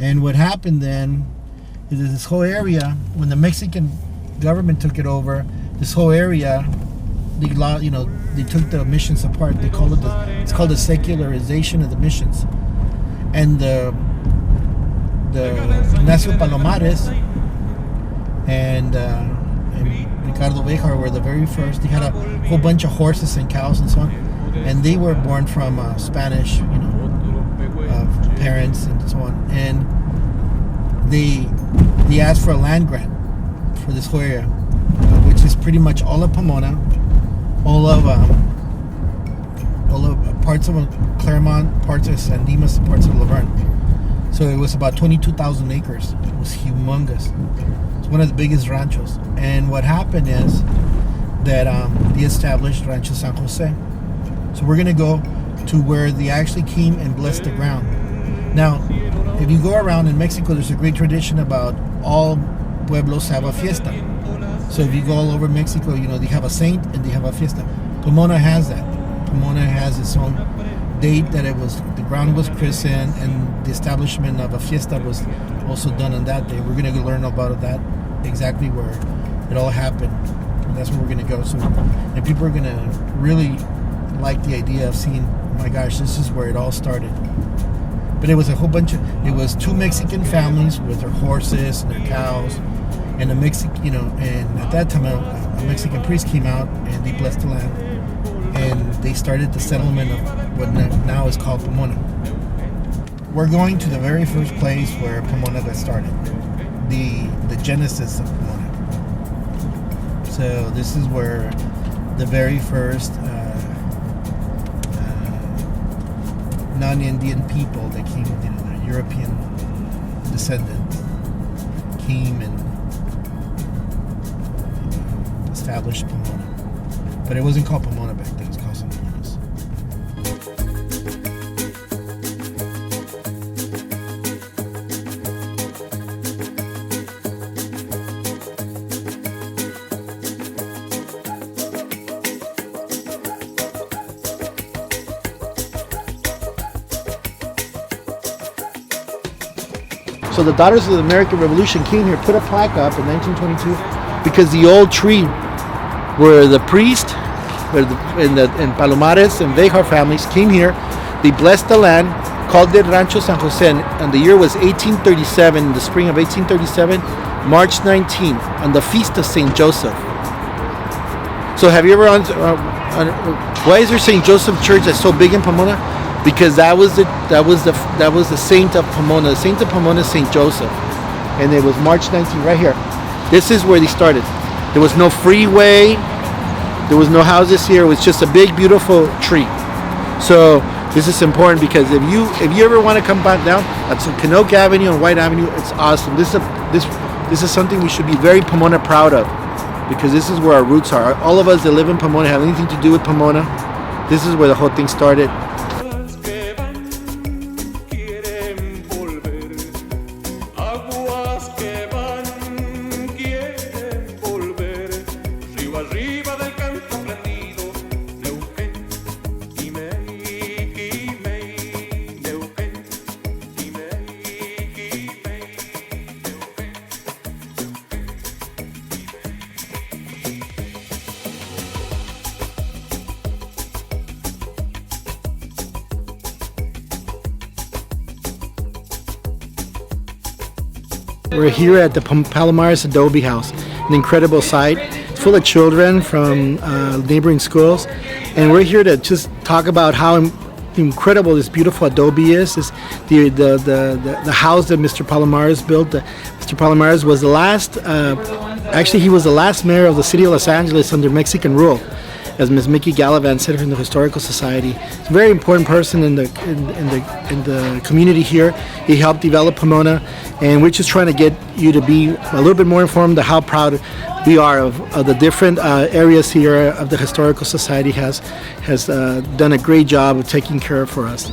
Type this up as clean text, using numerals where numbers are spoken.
And what happened then is that this whole area, when the Mexican government took it over, this whole area, they took the missions apart. They call it it's called the secularization of the missions. And the Ignacio Palomares and Ricardo Bejar were the very first. They had a whole bunch of horses and cows and so on, and they were born from Spanish, parents and so on. And they asked for a land grant for this whole area, which is pretty much all of Pomona, all of parts of Claremont, parts of San Dimas, parts of Laverne. So it was about 22,000 acres. It was humongous. It's one of the biggest ranchos. And what happened is that they established Rancho San Jose. So we're going to go to where they actually came and blessed the ground. Now, if you go around in Mexico, there's a great tradition about all pueblos have a fiesta. So if you go all over Mexico, they have a saint and they have a fiesta. Pomona has that. Pomona has its own date that the ground was christened, and the establishment of a fiesta was also done on that day. We're going to learn about that, exactly where it all happened. And that's where we're going to go. So, and people are going to really like the idea of seeing, oh my gosh, this is where it all started. But it was a whole bunch of, it was two Mexican families with their horses and their cows, and a Mexican, and at that time a Mexican priest came out and they blessed the land, and they started the settlement of what now is called Pomona. We're going to the very first place where Pomona got started, the genesis of Pomona. So this is where the very first non-Indian people that came, the European descendants, came and established Pomona. But it wasn't called Pomona back then, it was called something else. So the Daughters of the American Revolution came here, put a plaque up in 1922, because the old tree where the priest and Palomares and Bejar families came here, they blessed the land, called it Rancho San Jose, and the year was 1837, the spring of 1837, March 19th, on the feast of St. Joseph. So have you ever why is there St. Joseph Church that's so big in Pomona? Because that was the saint of Pomona. The saint of Pomona is St. Joseph, and it was March 19th, right here. This is where they started. There was no freeway, there was no houses here. It was just a big, beautiful tree. So this is important, because if you ever want to come back down, that's Canoke Avenue and White Avenue. It's awesome. This is something we should be very Pomona proud of, because this is where our roots are. All of us that live in Pomona have anything to do with Pomona. This is where the whole thing started. We're here at the Palomares Adobe House, an incredible site. It's full of children from neighboring schools, and we're here to just talk about how incredible this beautiful adobe is. It's the house that Mr. Palomares built. Mr. Palomares was the last, actually he was the last mayor of the city of Los Angeles under Mexican rule, as Ms. Mickey Gallivan said from the Historical Society. He's a very important person in the community here. He helped develop Pomona, and we're just trying to get you to be a little bit more informed of how proud we are of the different areas here of the Historical Society has done a great job of taking care of for us.